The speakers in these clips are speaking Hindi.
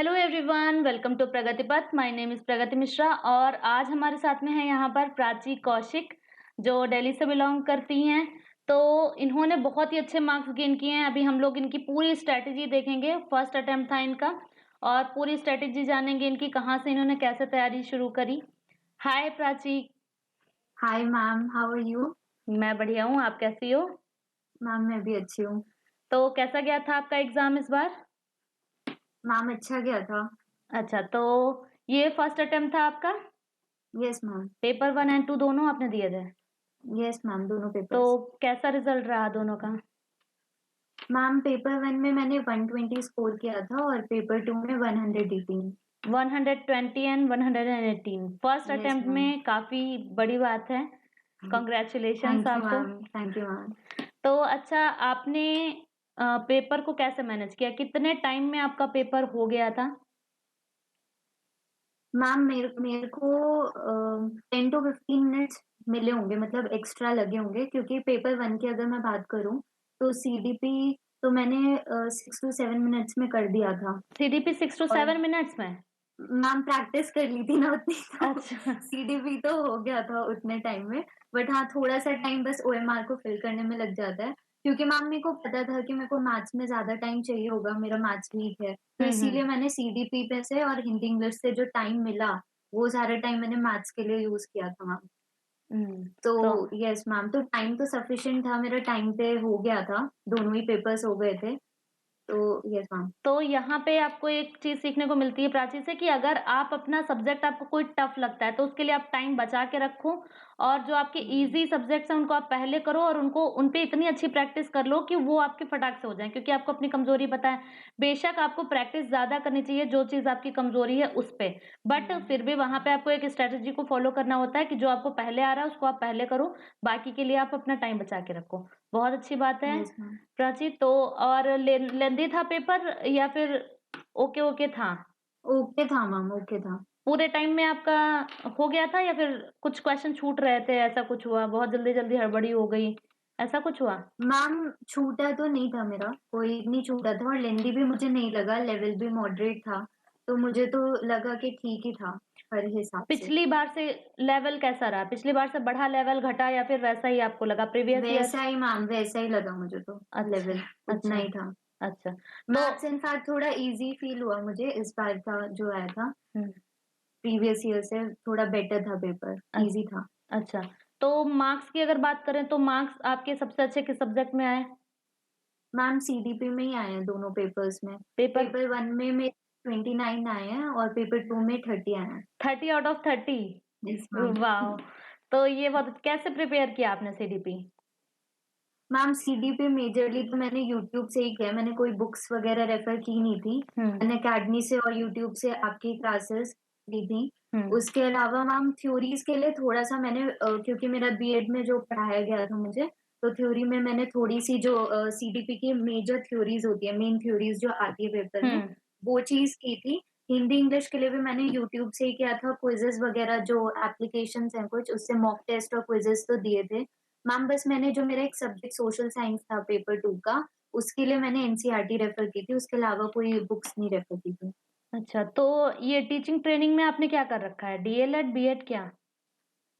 हेलो एवरीवन, वेलकम टू प्रगति पथ। माय नेम इज़ प्रगति मिश्रा और आज हमारे साथ में है यहाँ पर प्राची कौशिक, जो दिल्ली से बिलॉन्ग करती हैं। तो इन्होंने बहुत ही अच्छे मार्क्स गेन किए हैं। अभी हम लोग इनकी पूरी स्ट्रैटेजी देखेंगे। फर्स्ट अटेम्प्ट था इनका और पूरी स्ट्रैटेजी जानेंगे इनकी, कहाँ से इन्होंने कैसे तैयारी शुरू करी। Hi Prachi. Hi ma'am, how are you? मैं बढ़िया हूँ, आप कैसी हो? मैम मैं भी अच्छी हूँ। तो कैसा गया था आपका एग्जाम इस बार? मैम अच्छा गया था। अच्छा, तो ये फर्स्ट अटेम्प्ट था आपका? Yes ma'am. पेपर 1 एंड 2 दोनों आपने दिए थे? यस मैम, दोनों तो पेपर्स। कैसा रिजल्ट रहा दोनों का? मैम पेपर 1 में मैंने 120 स्कोर किया था और पेपर 2 में 118। 120 and 118 first yes attempt ma'am. में काफी बड़ी बात है। कॉन्ग्रेचुलेशंस थैंक यू आपको। Ma'am, thank you ma'am. तो अच्छा, आपने पेपर को कैसे मैनेज किया? कितने टाइम में आपका पेपर हो गया था? मैम मेरे को 10 to 15 मिनट्स मिले होंगे, मतलब एक्स्ट्रा लगे होंगे, क्योंकि पेपर 1 की अगर मैं बात करूँ तो सीडीपी तो मैंने 6 to 7 मिनट्स में कर दिया था। सीडीपी 6 to और 7 मिनट्स में? मैम प्रैक्टिस कर ली थी ना उतनी, तो अच्छा। सीडीपी तो हो गया था उतने टाइम में। बट हाँ, थोड़ा सा टाइम बस ओएमआर को फिल करने में लग जाता है, क्योंकि मैम मेरे को पता था कि मेरे को मैथ्स में ज्यादा टाइम चाहिए होगा, मेरा मैथ्स वीक है, तो हम्म। इसीलिए मैंने सीडीपी पे से और हिंदी इंग्लिश से जो टाइम मिला वो सारा टाइम मैंने मैथ्स के लिए यूज किया था मैम। हम्म। तो तो यस मैम, तो टाइम तो सफिशिएंट था, मेरा टाइम पे हो गया था, दोनों ही पेपर्स हो गए थे। तो यस मैम। तो यहाँ पे आपको एक चीज सीखने को मिलती है प्राची से कि अगर आप अपना सब्जेक्ट आपको कोई टफ लगता है तो उसके लिए आप टाइम बचा के रखो, और जो आपके इजी सब्जेक्ट्स हैं उनको आप पहले करो और उनको उन पे इतनी अच्छी प्रैक्टिस कर लो कि वो आपके फटाक से हो जाए, क्योंकि आपको अपनी कमजोरी पता है। बेशक आपको प्रैक्टिस ज्यादा करनी चाहिए जो चीज आपकी कमजोरी है उस पे, बट फिर भी वहां पे आपको एक स्ट्रेटेजी को फॉलो करना होता है कि जो आपको पहले आ रहा है उसको आप पहले करो, बाकी के लिए आप अपना टाइम बचा के रखो। बहुत अच्छी बात है यस मैम। प्राची। तो और लेंदी था पेपर या फिर ओके ओके था? ओके था मैम, ओके था। पूरे टाइम में आपका हो गया था या फिर कुछ क्वेश्चन छूट रहे थे? ऐसा कुछ हुआ? बहुत जल्दी जल्दी हड़बड़ी हो गई, ऐसा कुछ हुआ? मैम छूटा तो नहीं था, मेरा कोई नहीं छूटा था, और लेंदी भी मुझे नहीं लगा, लेवल भी मॉडरेट था, तो मुझे तो लगा कि ठीक ही था हर हिसाब से। पिछली बार से लेवल कैसा रहा? पिछली बार से बढ़ा लेवल, घटा, या फिर वैसा ही आपको लगा प्रीवियस ईयर? वैसा ही मैम, वैसा ही लगा मुझे तो। अच्छा। लेवल उतना अच्छा। ही था। अच्छा। तो मैथ्स इनफैक्ट थोड़ा इजी फील हुआ मुझे इस बार का जो आया था, हम्म, प्रीवियस ईयर से थोड़ा बेटर था, पेपर इजी था। अच्छा, तो मार्क्स की अगर बात करें तो मार्क्स आपके सबसे अच्छे किस सब्जेक्ट में आए? मैम सीडीपी में ही आए हैं दोनों पेपर्स में। पेपर पेपर 1 में मेरे 29 आए हैं और पेपर 2 में 30 आए हैं। 30 आउट ऑफ 30? Yes ma'am. वाह! तो ये बहुत कैसे प्रिपेयर किया आपने सीडीपी? मैम सीडीपी मेजरली तो मैंने यूट्यूब से ही किया, मैंने कोई बुक्स वगैरह रेफर की नहीं थी। हुँ, मैंने अकेडमी से और यूट्यूब से आपकी क्लासेस ली थी। हुँ, उसके अलावा मैम थ्योरीज के लिए थोड़ा सा मैंने क्योंकि मेरा बीएड में जो पढ़ाया गया था मुझे, तो थ्योरी में मैंने थोड़ी सी जो सीडीपी की मेजर थ्योरीज होती है, मेन थ्योरीज जो आती है पेपर हुँ। में, वो चीज की थी। हिंदी इंग्लिश के लिए भी मैंने यूट्यूब से ही किया था, क्विजेस वगैरह जो एप्लीकेशंस हैं कुछ, उससे मॉक टेस्ट और क्विजेस तो दिए थे। मैम बस मैंने जो मेरा एक सब्जेक्ट सोशल साइंस था पेपर 2 का, उसके लिए मैंने एनसीईआरटी रेफर की थी, उसके अलावा कोई बुक्स नहीं रेफर की थी। अच्छा, तो ये टीचिंग ट्रेनिंग में आपने क्या कर रखा है? डीएलएड, बीएड क्या?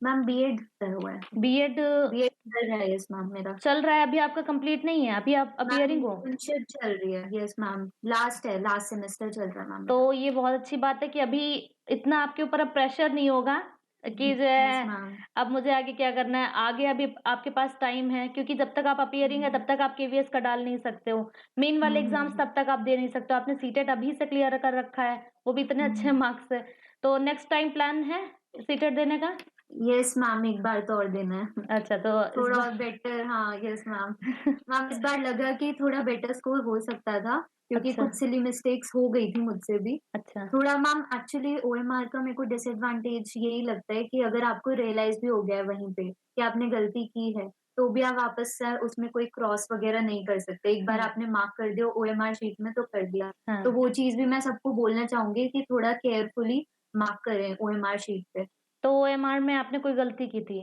मैम बीएड कर हुआ है। बीएड बीएड चल रहा है यस मैम मेरा। चल रहा है अभी आपका, कंप्लीट नहीं है? अभी आप मैम अपीयरिंग हो? इंटर्नशिप चल रही है, यस मैम, लास्ट है, लास्ट सेमेस्टर चल रहा है मैम मेरा। तो ये बहुत अच्छी बात है कि अभी इतना आपके ऊपर अब प्रेशर नहीं होगा कि जो यस है मैम। अब मुझे आगे क्या करना है। आगे अभी आपके पास टाइम है, क्योंकि जब तक आप अपीयरिंग है तब तक आप केवीएस का डाल नहीं सकते हो। मेन वाले एग्जाम्स हम्म। तब तक आप दे नहीं सकते हो। आपने सीटेट अभी से क्लियर कर रखा है, वो भी इतने अच्छे मार्क्स से। तो नेक्स्ट टाइम प्लान है सीटेट देने का? यस मैम, एक बार तो और देना है। अच्छा, तो इस थोड़ा और बार बेटर, हाँ यस मैम। मैम इस बार लगा कि थोड़ा बेटर स्कोर हो सकता था, क्योंकि अच्छा। कुछ सिली मिस्टेक्स हो गई थी मुझसे भी। अच्छा। थोड़ा मैम एक्चुअली ओएमआर का मेरे को डिसएडवांटेज यही लगता है कि अगर आपको रियलाइज भी हो गया है वहीं पे कि आपने गलती की है, तो भी आप वापस से उसमें कोई क्रॉस वगैरह नहीं कर सकते। एक बार हम्म। आपने मार्क कर दिया ओएमआर शीट में तो कर दिया। तो हाँ। वो चीज भी मैं सबको बोलना चाहूंगी कि थोड़ा केयरफुली मार्क करें ओएमआर शीट पे। तो ओएमआर में आपने कोई गलती की थी?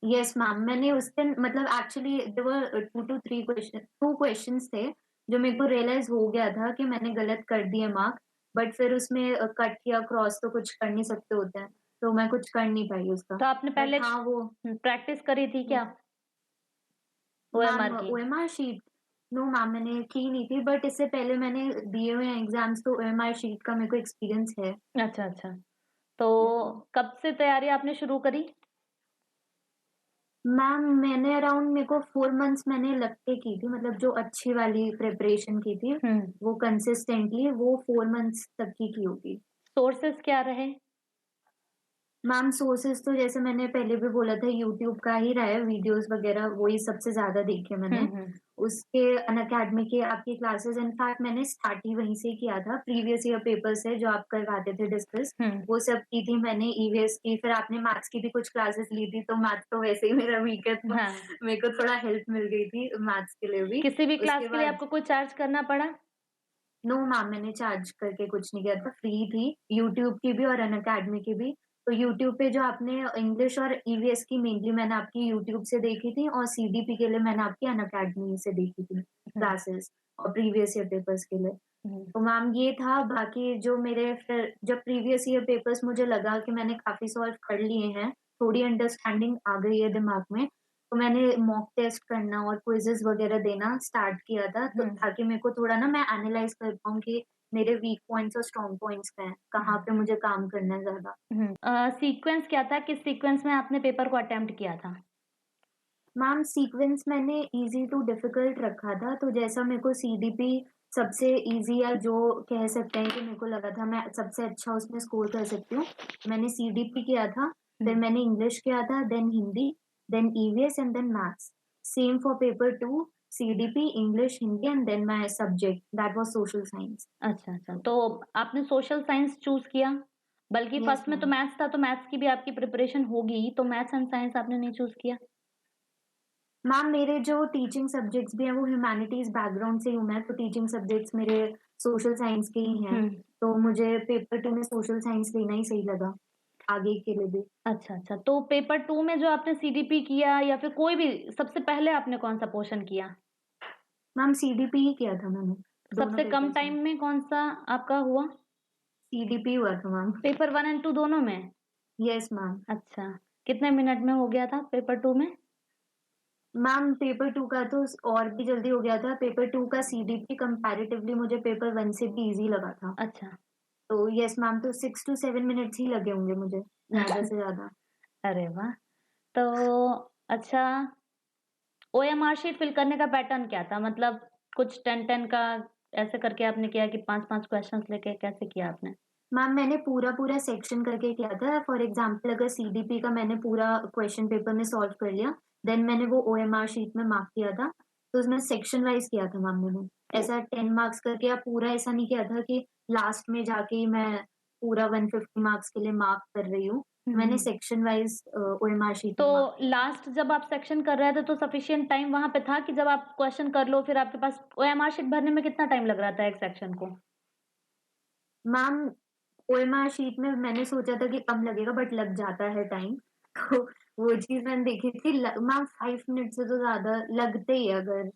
यस मैम, मैंने उस दिन मतलब actually there were 2 to 3 questions थे जो मेरे को रियलाइज हो गया था कि मैंने गलत कर दिए मार्क। बट फिर उसमें कट या क्रॉस तो कुछ कर नहीं सकते होते हैं, तो मैं कुछ कर नहीं पाई उसका। तो आपने बट पहले हाँ, वो प्रैक्टिस करी थी क्या मैम ओएमआर की? ओएमआर शीट, नो मैम मैंने की नहीं थी, बट इससे पहले मैंने दिए हुए हैं एग्ज़ाम्स, तो ओएमआर शीट का मेरे को एक्सपीरियंस है। अच्छा, अच्छा। तो यस मैम। कब से तैयारी आपने शुरू करी? मैम मैंने अराउंड मेरे को 4 मंथ्स मैंने लग के की थी, मतलब जो अच्छी वाली प्रिपरेशन की थी, हुँ। वो कंसिस्टेंटली वो 4 मंथ्स तक की होगी। सोर्सेज़ क्या रहे? मैम सोर्सेज़ तो जैसे मैंने पहले भी बोला था, यूट्यूब का ही रहा है, वीडियोज़ वगैरह वही सबसे ज़्यादा देखे हुँ, मैंने। हुँ। उसके अनअकैडमी के आपकी क्लासेज़ इनफैक्ट मैंने स्टार्ट ही वहीं से किया था। प्रीवियस ईयर पेपर्स है जो आप करवाते थे डिस्कस, हुँ। वो सब की थी मैंने ईवीएस की, फिर आपने मैथ्स की भी कुछ क्लासेस ली थी, तो मैथ्स तो वैसे ही मेरा वीक है, तो हाँ। मेरे को थोड़ा हेल्प मिल गई थी मैथ्स के लिए भी। किसी भी क्लास उसके के लिए बाद आपको कोई चार्ज करना पड़ा? नो मैम मैंने चार्ज करके कुछ नहीं किया था, फ्री थी, यूट्यूब की भी और अनअकैडमी की भी। तो यूट्यूब पे जो आपने इंग्लिश और ईवीएस की मेनली मैंने आपकी यूट्यूब से देखी थी, और सीडीपी के लिए मैंने आपकी अनअकैडमी से देखी थी हुँ, क्लासेस, और प्रीवियस ईयर पेपर्स के लिए। हुँ, तो मैम ये था, बाकी जो मेरे फिर जब प्रीवियस ईयर पेपर्स मुझे लगा कि मैंने काफ़ी सॉल्व कर लिए हैं, थोड़ी अंडरस्टैंडिंग आ गई है दिमाग में, तो मैंने मॉक टेस्ट करना और क्विज़ेज़ वगैरह देना स्टार्ट किया था, तो हुँ, ताकि मेरे को थोड़ा ना मैं एनालाइज़ कर पाऊँ कि मेरे वीक पॉइंट्स और स्ट्रॉन्ग पॉइंट्स क्या हैं, कहाँ पे मुझे काम करना है ज़्यादा। हुँ। सीक्वेंस क्या था? किस सीक्वेंस में आपने पेपर को अटेम्प्ट किया था? मैम सीक्वेंस मैंने ईज़ी टू डिफ़िकल्ट रखा था, तो जैसा मेरे को सीडीपी सबसे ईज़ी या जो कह सकते हैं कि मेरे को लगा था मैं सबसे अच्छा उसमें स्कोर कर सकती हूँ, मैंने सीडीपी किया था, हुँ। फिर मैंने इंग्लिश किया था, then Hindi, then EVS and then maths. Same for paper 2, CDP, English, Hindi and then my subject that was social science. अच्छा, अच्छा। तो आपने सोशल साइंस चूज़ किया? बल्कि यस फर्स्ट में तो मैम। मैथ्स था, तो मैथ्स की भी आपकी प्रिपरेशन होगी, तो मैथ्स एंड साइंस आपने नहीं चूज़ किया? मैम मेरे जो टीचिंग सब्जेक्ट्स भी हैं वो ह्यूमैनिटीज़ बैकग्राउंड से हूँ मैं, तो टीचिंग सब्जेक्ट्स मेरे सोशल साइंस के ही हैं। हुँ। तो मुझे पेपर 2 में सोशल साइंस लेना ही सही लगा, आगे के लिए भी। अच्छा, अच्छा। तो पेपर 2 में जो आपने सीडीपी किया या फिर कोई भी सबसे पहले आपने कौन-सा पोर्शन किया? मैम सीडीपी ही किया था मैंने, दोनों सबसे कम पेपर्स में। टाइम में कौन-सा आपका हुआ? सीडीपी हुआ था मैम। पेपर 1 एंड 2 दोनों में? Yes ma'am. अच्छा। कितने मिनट में हो गया था पेपर 2 में? मैम पेपर 2 का तो और भी जल्दी हो गया था, पेपर 2 का सीडीपी कंपैरेटिवली मुझे पेपर 1 से भी ईज़ी लगा था। अच्छा। तो यस मैम, तो 6 टू 7 मिनट्स ही लगे होंगे मुझे, ज़्यादा से ज़्यादा। अरे वाह! तो अच्छा ओएमआर शीट फिल करने का पैटर्न क्या था? मतलब कुछ 10-10 का ऐसे करके आपने किया कि 5-5 क्वेश्चन्स लेके कैसे किया आपने? मैम मैंने पूरा-पूरा सेक्शन करके किया था। फॉर एग्ज़ाम्पल अगर सीडीपी का मैंने पूरा क्वेश्चन पेपर में सॉल्व कर लिया, देन मैंने वो ओएमआर शीट में मार्क किया था। तो उसमें सेक्शन वाइज़ किया था मैम मैंने। ऐसा 10 मार्क्स करके या पूरा ऐसा नहीं किया था कि लास्ट में जाके ही मैं पूरा 150 मार्क्स के लिए मार्क कर रही हूँ। हुँ, मैंने हुँ। सेक्शन वाइज़ ओएमआर शीट तो में मार्क लास्ट जब आप सेक्शन कर रहे थे तो सफिशिएंट टाइम वहाँ पे था कि जब आप क्वेश्चन कर लो फिर आपके पास ओएमआर शीट भरने में कितना टाइम लग रहा था एक सेक्शन को? मैम ओएमआर शीट में मैंने सोचा था कि कम लगेगा, बट लग जाता है टाइम। तो वो चीज़ मैंने देखी थी, मैम 5 मिनट से तो ज़्यादा लगते ही है अगर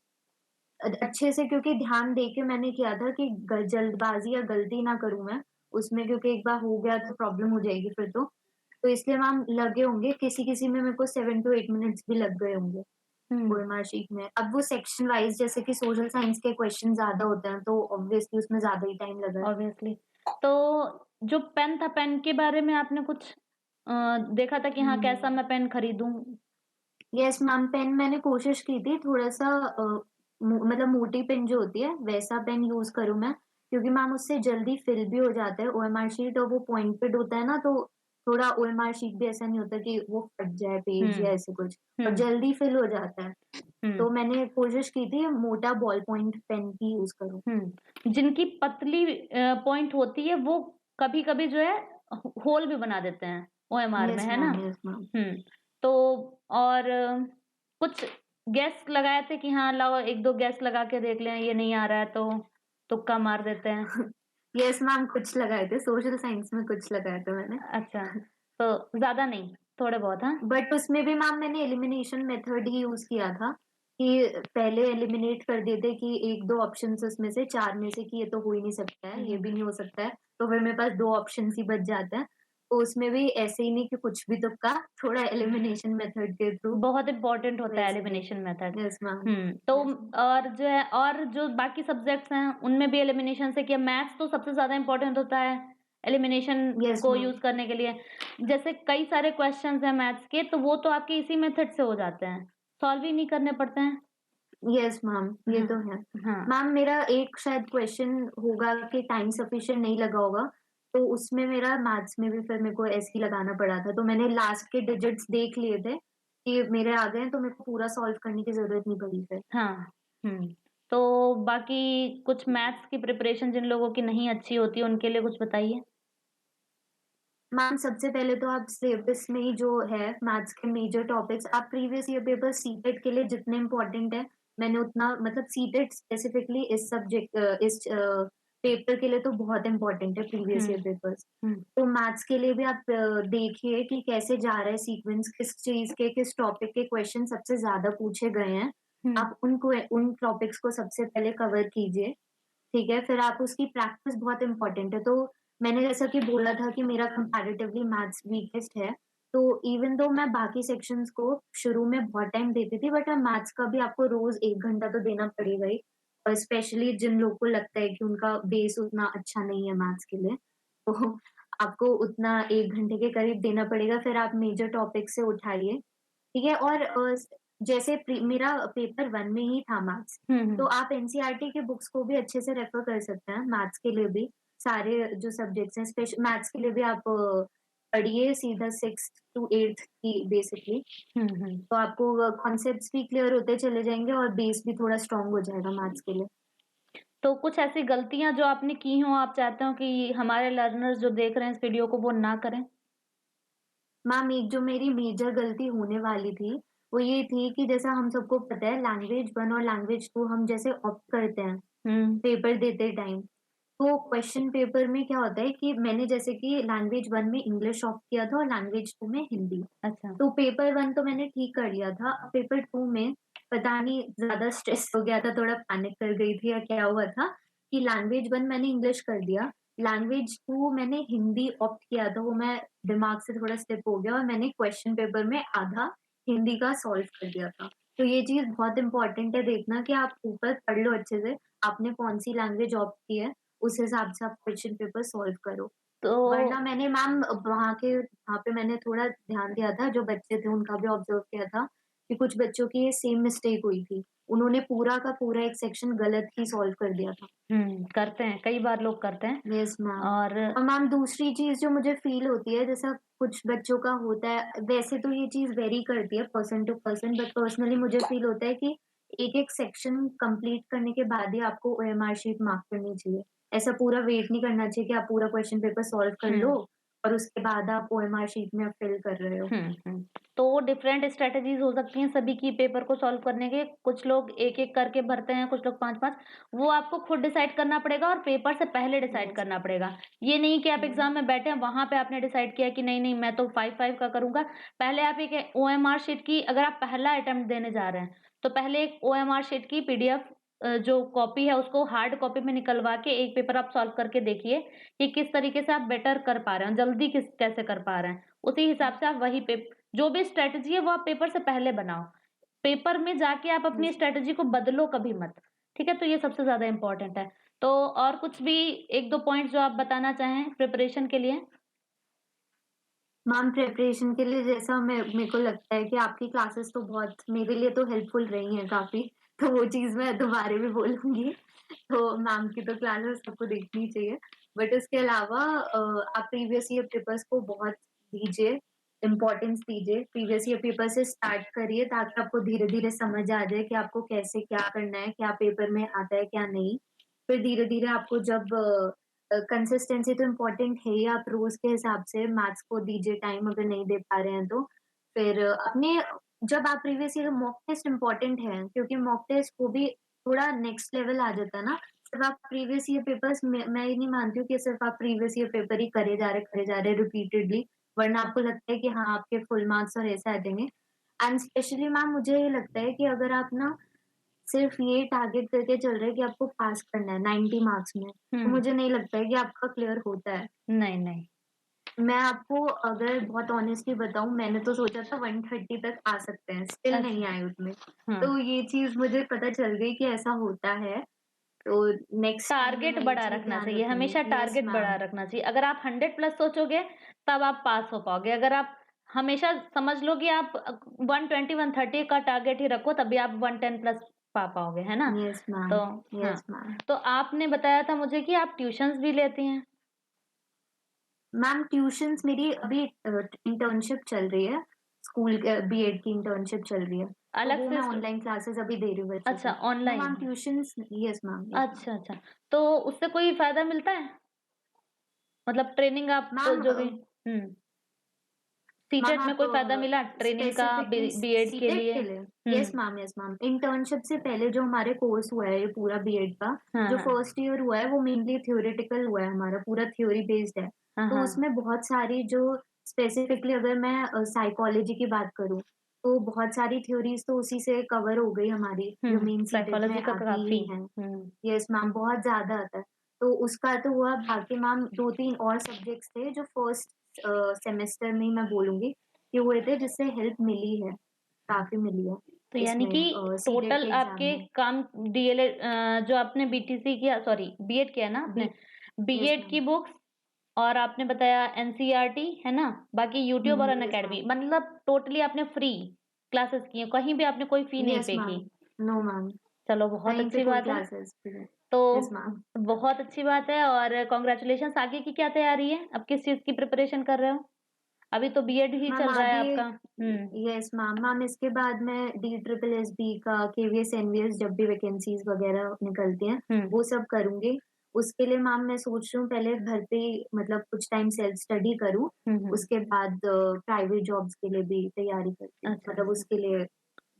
अच्छे से, क्योंकि ध्यान दे के मैंने किया था कि जल्दबाज़ी या गलती ना करूँ मैं उसमें, क्योंकि एक बार हो गया तो प्रॉब्लम हो जाएगी फिर तो। तो इसलिए मैम लगे होंगे, किसी-किसी में मेरे को 7 टू 8 मिनट्स भी लग गए होंगे हुँ, ओएमआर शीट में। अब वो सेक्शन वाइज़ जैसे कि सोशल साइंस के क्वेश्चन ज़्यादा होते हैं, तो ऑब्वियसली उसमें ज़्यादा ही टाइम लगा है। ऑब्वियसली। तो जो पेन था, पेन के बारे में आपने कुछ देखा था कि हाँ, कैसा हुँ। मैं पेन खरीदूँ? यस मैम, पेन मैंने कोशिश की थी थोड़ा-सा मतलब मोटी पेन जो होती है वैसा पेन यूज़ करूँ मैं, क्योंकि मैम उससे जल्दी फिल भी हो जाता है ओएमआर शीट, और वो पॉइंटेड होता है ना, तो थोड़ा ओएमआर शीट भी ऐसा नहीं होता कि वो फट जाए पेज या हुँ, ऐसे कुछ, और हुँ, जल्दी फिल हो जाता है। हुँ, तो मैंने कोशिश की थी मोटा बॉल पॉइंट पेन ही यूज़ करूँ। हुँ। जिनकी पतली पॉइंट होती है वो कभी-कभी जो है होल भी बना देते हैं ओएमआर में, यस है ना? Ma'am, yes ma'am. हुँ, तो और कुछ गेस लगाए थे कि हाँ, लाओ 1-2 गेस लगा के देख लें, ये नहीं आ रहा है तो तुक्का मार देते हैं। यस मैम, कुछ लगाए थे, सोशल साइंस में कुछ लगाया था मैंने। अच्छा, तो ज़्यादा नहीं, थोड़े बहुत हाँ? बट उसमें भी मैम मैंने एलिमिनेशन मेथड ही यूज़ किया था, कि पहले एलिमिनेट कर देते कि 1-2 ऑप्शंस उसमें से 4 में से कि ये तो हो ही नहीं सकता है, हुँ, ये हुँ। भी नहीं हो सकता है, तो फिर मेरे पास 2 ऑप्शंस ही बच जाते हैं। तो उसमें भी ऐसे ही नहीं कि कुछ भी तुक्का, थोड़ा एलिमिनेशन मेथड के थ्रू बहुत इम्पोर्टेंट होता है वैसे एलिमिनेशन देते मेथड। हैं। यस मैम, तो यस मैम। और जो है और जो बाकी सब्जेक्ट्स हैं, उनमें भी एलिमिनेशन से किया मैथ्स तो सबसे ज़्यादा इम्पोर्टेंट होता है, एलिमिनेशन यस को मैम, यूज़ करने के लिए। जैसे कई सारे क्वेश्चन्स हैं मैथ्स के, तो वो तो आपके इसी मेथड से हो जाते हैं, सॉल्व ही नहीं करने पड़ते हैं। यस मैम, ये हाँ, तो है। हाँ। मैम मेरा एक शायद क्वेश्चन होगा कि टाइम सफिशिएंट नहीं लगा होगा, तो उसमें मेरा मैथ्स में भी फिर मेरे को ऐसे ही लगाना पड़ा था। तो मैंने लास्ट के डिजिट्स देख लिए थे कि मेरे आ गए हैं, तो मेरे को पूरा सॉल्व करने की ज़रूरत नहीं पड़ी फिर। हाँ, तो बाकी कुछ मैथ्स की प्रिपरेशन जिन लोगों की नहीं अच्छी होती है, उनके लिए कुछ बताइए? मैम सबसे पहले तो आप सिलेबस में ही जो है मैथ्स के मेजर टॉपिक्स आप प्रीवियस ईयर पेपर सीटेट के लिए जितने इम्पोर्टेंट है मैंने उतना मतलब सीटेट स्पेसिफिकली इस सब्जेक्ट पेपर के लिए तो बहुत इम्पोर्टेंट है प्रीवियस हुँ, ईयर पेपर्स। हुँ, तो मैथ्स के लिए भी आप देखिए कि कैसे जा रहा है सीक्वेंस किस चीज के किस टॉपिक के क्वेश्चन सबसे ज्यादा पूछे गए हैं। हुँ, आप उनको उन टॉपिक्स को सबसे पहले कवर कीजिए। ठीक है, फिर आप उसकी प्रैक्टिस बहुत इम्पोर्टेंट है। तो मैंने जैसा कि बोला था कि मेरा कंपैरेटिवली मैथ्स वीकेस्ट है, तो इवन दो मैं बाकी सेक्शंस को शुरू में बहुत टाइम देती थी, बट अब मैथ्स का भी आपको रोज़ 1 घंटा तो देना पड़ेगा ही और स्पेशली जिन लोग को लगता है कि उनका बेस उतना अच्छा नहीं है मैथ्स के लिए, तो आपको उतना 1 घंटे के करीब देना पड़ेगा, फिर आप मेजर टॉपिक से उठाइए, ठीक है? और जैसे मेरा पेपर 1 में ही था मैथ्स, हुँ, तो हुँ। आप एनसीईआरटी की बुक्स को भी अच्छे से रेफर कर सकते हैं मैथ्स के लिए भी। सारे जो सब्जेक्ट्स हैं मैथ्स के लिए भी आप पढ़िए सीधा 6th टू 8th की बेसिकली। हुँ, हुँ। तो आपको कॉन्सेप्ट्स भी क्लियर होते चले जाएँगे और बेस भी थोड़ा स्ट्रॉन्ग हो जाएगा मैथ्स के लिए। तो कुछ ऐसी गलतियाँ जो आपने की हों, आप चाहते हो कि हमारे लर्नर्स जो देख रहे हैं इस वीडियो को वो ना करें? मैम एक जो मेरी मेजर गलती होने वाली थी, वो ये थी कि जैसा हम सबको पता है लैंग्वेज 1 और लैंग्वेज 2 हम जैसे ऑप्ट करते हैं, हुँ, पेपर देते टाइम, तो क्वेश्चन पेपर में क्या होता है कि मैंने जैसे कि लैंग्वेज 1 में इंग्लिश ऑप्ट किया था और लैंग्वेज 2 में हिंदी। अच्छा। तो पेपर 1 तो मैंने ठीक कर लिया था, अब पेपर 2 में पता नहीं ज़्यादा स्ट्रेस हो गया था, थोड़ा पैनिक कर गई थी या क्या हुआ था कि लैंग्वेज 1 मैंने इंग्लिश कर दिया, लैंग्वेज 2 मैंने हिंदी ऑप्ट किया था, वो मैं दिमाग से थोड़ा स्लिप हो गया और मैंने क्वेश्चन पेपर में आधा हिंदी का सॉल्व कर दिया था। तो ये चीज़ बहुत इम्पोर्टेंट है देखना कि आप ऊपर पढ़ लो अच्छे से, आपने कौन-सी लैंग्वेज ऑप्ट की है, उस हिसाब से आप क्वेश्चन पेपर सॉल्व करो। तो वरना मैंने मैम वहाँ पे मैंने थोड़ा ध्यान दिया था, जो बच्चे थे उनका भी ऑब्ज़र्व किया था कि कुछ बच्चों की ये सेम मिस्टेक हुई थी। उन्होंने पूरा का पूरा एक सेक्शन गलत ही सॉल्व कर दिया था। करते हैं, कई बार लोग करते हैं यस मैम। और और मैम दूसरी चीज़ जो मुझे फ़ील होती है जैसा कुछ बच्चों का होता है, वैसे तो ये चीज़ वेरी करती है person to person but personally मुझे फ़ील होता है कि एक-एक सेक्शन कंप्लीट करने के बाद ही आपको ओएमआर शीट मार्क करनी चाहिए। ऐसा पूरा वेट नहीं करना चाहिए कि आप पूरा क्वेश्चन पेपर सॉल्व कर हुँ, लो और उसके बाद आप ओएमआर शीट में आप फिल कर रहे हो। हुँ, हुँ। तो डिफरेंट स्ट्रैटेजीज़ हो सकती हैं सभी की पेपर को सॉल्व करने के। कुछ लोग 1-1 करके भरते हैं, कुछ लोग 5-5 वो आपको खुद डिसाइड करना पड़ेगा और पेपर से पहले डिसाइड यस। करना पड़ेगा। ये नहीं कि आप हुँ। एग्ज़ाम में बैठे हैं, वहाँ पे आपने डिसाइड किया कि नहीं मैं तो 5-5 का करूँगा। पहले आप एक ओएमआर शीट की अगर आप पहला अटेम्प्ट देने जा रहे हैं, तो पहले एक ओएमआर शीट की पीडीएफ जो कॉपी है उसको हार्ड कॉपी में निकलवा के एक पेपर आप सॉल्व करके देखिए कि किस तरीके से आप बेटर कर पा रहे हैं, जल्दी कैसे कर पा रहे हैं। उसी हिसाब से आप वही जो भी स्ट्रैटेजी है वो आप पेपर से पहले बनाओ। पेपर में जाके आप अपनी यस। स्ट्रैटेजी को बदलो कभी मत। ठीक है? तो ये सबसे ज़्यादा इम्पोर्टेंट है। तो और कुछ भी 1-2 पॉइंट्स जो आप बताना चाहें प्रिपरेशन के लिए? मैम प्रिपरेशन के लिए जैसा मैं मेरे को लगता है कि आपकी क्लासेस तो बहुत मेरे लिए तो हेल्पफुल रही हैं काफ़ी, तो वो चीज़ मैं दोबारा भी बोलूँगी। तो मैम की तो क्लासेस सबको देखनी चाहिए। बट उसके अलावा आप प्रीवियस ईयर पेपर्स को बहुत दीजिए, इम्पोर्टेंस दीजिए। प्रीवियस ईयर पेपर से स्टार्ट करिए ताकि आपको धीरे-धीरे समझ आ जाए कि आपको कैसे क्या करना है, क्या पेपर में आता है, क्या नहीं। फिर धीरे-धीरे आपको जब कंसिस्टेंसी तो इम्पोर्टेंट है ही, आप रोज़ के हिसाब से मैथ्स को दीजिए टाइम अगर नहीं दे पा रहे हैं तो। फिर अपने जब आप previous year mock test important है क्योंकि मॉक टेस्ट वो भी थोड़ा नेक्स्ट लेवल आ जाता है ना। सिर्फ आप प्रीवियस ईयर पेपर्स मैं ये नहीं मानती हूँ कि सिर्फ आप प्रीवियस ईयर पेपर ही करे जा रहे रिपीटेडली, वरना आपको लगता है कि हाँ, आपके फुल मार्क्स और ऐसे आ जाएँगे। एंड स्पेशली मैम मुझे ये लगता है कि अगर आप ना सिर्फ ये टारगेट करके चल रहे हैं कि आपको पास करना है 90 मार्क्स में, तो हुँ। मुझे नहीं लगता है कि आपका क्लियर होता है। नहीं, नहीं। मैं आपको अगर बहुत ऑनेस्टली बताऊँ, मैंने तो सोचा था 130 तक आ सकते हैं, स्टिल नहीं अच्छा। आए उतने। हाँ। तो ये चीज़ मुझे पता चल गई कि ऐसा होता है, तो नेक्स्ट टाइम में टारगेट मैं ये बड़ा चीज़ रखना ध्यान चाहिए, रखूँगी। हमेशा यस टारगेट बड़ा मैम। रखना चाहिए। अगर आप 100 प्लस सोचोगे, तब आप पास हो पाओगे। अगर आप हमेशा समझ लो कि आप 120, 130 का टारगेट ही रखो, तभी आप 110 प्लस पा पाओगे, है ना? Yes ma'am. तो हाँ, यस मैम। तो आपने बताया था मुझे कि आप ट्यूशन्स भी लेती हैं। मैम ट्यूशन्स मेरी अभी इंटर्नशिप चल रही है, स्कूल बीएड की इंटर्नशिप चल रही है, तो अलग वो से मैं स ऑनलाइन क्लासेस अभी दे रही हूँ बच्चों अच्छा को। नो ऑनलाइन मैम है। Tuitions. Yes ma'am, yes ma'am. अच्छा, अच्छा। तो उससे कोई फ़ायदा मिलता है? मतलब ट्रेनिंग आप मैम जो भी हुँ, मैम सीटेट में आप कोई फ़ायदा मिला ट्रेनिंग का स्पेसिफिकली बीएड के सीटेट लिए? के लिए? हुँ। Yes ma'am, yes ma'am. Internship से पहले जो हमारे कोर्स हुआ है ये पूरा बीएड का, हाँ, जो हाँ। फर्स्ट ईयर हुआ है वो मेनली थ्योरेटिकल हुआ है, हमारा पूरा थ्योरी बेस्ड है। हाँ, तो हाँ। उसमें बहुत सारी जो स्पेसिफिकली अगर मैं साइकोलॉजी की बात करूँ, तो बहुत सारी थ्योरीज़ तो उसी से कवर हो गई हमारी, जो हुँ, मेन सीटेट में साइकोलॉजी का आती काफ़ी ही हैं। हुँ, यस मैम, बहुत ज़्यादा आता है। तो उसका तो हुआ, बाकी मैम 2-3 और सब्जेक्ट्स थे जो फर्स्ट सेमेस्टर में ही मैं बोलूँगी कि हुए थे, जिससे हेल्प मिली है, काफ़ी मिली है तो यानी इसमें कि सीटेट टोटल के एग्ज़ाम आपके में। काम डीएलएड जो आपने बीटीसी किया सॉरी बीएड किया ना बी आपने? Yes BEd ma'am. की बुक्स और आपने बताया एनसीईआरटी है ना? बाकी यूट्यूब और यस अनअकैडमी मैम। मतलब टोटली आपने फ्री क्लासेस की हैं, कहीं भी आपने कोई फी नहीं यस पे मैम। की। नो मैम, चलो बहुत कहीं पे अच्छी कोई बात है। क्लासेस भी नहीं। तो यस मैम। बहुत अच्छी बात है और कांग्रेचुलेशंस आगे की क्या तैयारी है? अब किस चीज़ की प्रिपरेशन कर रहे हो? अभी तो बीएड ही मैम चल रहा है आगे आपका। हुँ, यस मैम, मैम इसके बाद मैं डी ट्रिपल एसबी का केवीएस एनवीएस जब भी वैकेंसीज वगैरह निकलती हैं, हुँ, वो सब करूँगी। उसके लिए मैम मैं सोच रही हूँ पहले घर पे ही मतलब कुछ टाइम सेल्फ स्टडी करूँ, हुँ, हुँ। उसके बाद प्राइवेट जॉब्स के लिए भी तैयारी करती हूँ, अच्छा, मतलब अच्छा। उसके लिए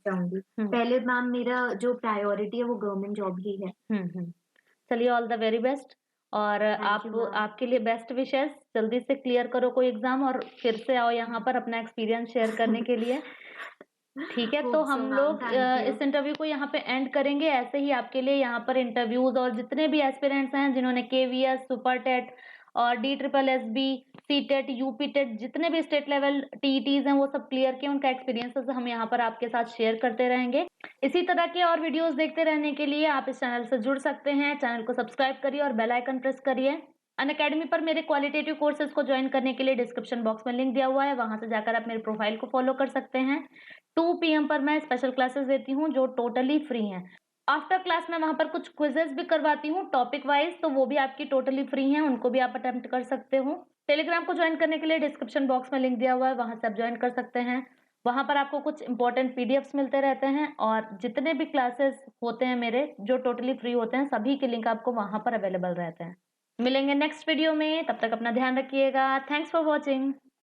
जाऊँगी। हुँ, पहले मैम मेरा जो प्रायोरिटी है वो गवर्नमेंट जॉब ही है। हुँ, हुँ। चलिए ऑल द वेरी बेस्ट और थैंक आप यू मैम। आपके लिए बेस्ट विशेस जल्दी से क्लियर करो कोई एग्जाम और फिर से आओ यहाँ पर अपना एक्सपीरियंस शेयर करने के लिए ठीक है तो होप सो हम मैम, लोग थैंक यू। इस इंटरव्यू को यहाँ पे एंड करेंगे ऐसे ही आपके लिए यहाँ पर इंटरव्यूज और जितने भी एस्पिरेंट्स हैं जिन्होंने केवीएस सुपर टेट और D triple S B C TET UP TET जितने भी स्टेट लेवल टीईटीज हैं वो सब क्लियर किए उनका एक्सपीरियंसेस हम यहाँ पर आपके साथ शेयर करते रहेंगे इसी तरह के और वीडियोस देखते रहने के लिए आप इस चैनल से जुड़ सकते हैं चैनल को सब्सक्राइब करिए और बेल आइकन प्रेस करिए अनअकैडमी पर मेरे क्वालिटेटिव कोर्सेज को ज्वाइन करने के लिए डिस्क्रिप्शन बॉक्स में लिंक दिया हुआ है वहां से जाकर आप मेरे प्रोफाइल को फॉलो कर सकते हैं 2 पीएम पर मैं स्पेशल क्लासेस देती हूँ जो टोटली फ्री हैं आफ्टर क्लास में वहां पर कुछ क्विजेस भी करवाती हूँ टॉपिक वाइज तो वो भी आपकी टोटली फ्री हैं उनको भी आप अटेम्प्ट कर सकते हो टेलीग्राम को ज्वाइन करने के लिए डिस्क्रिप्शन बॉक्स में लिंक दिया हुआ है वहां से आप ज्वाइन कर सकते हैं वहां पर आपको कुछ इंपॉर्टेंट पीडीएफ्स मिलते रहते हैं और जितने भी क्लासेस होते हैं मेरे जो टोटली फ्री होते हैं सभी के लिंक आपको वहां पर अवेलेबल रहते हैं मिलेंगे नेक्स्ट वीडियो में तब तक अपना ध्यान रखिएगा थैंक्स फॉर वॉचिंग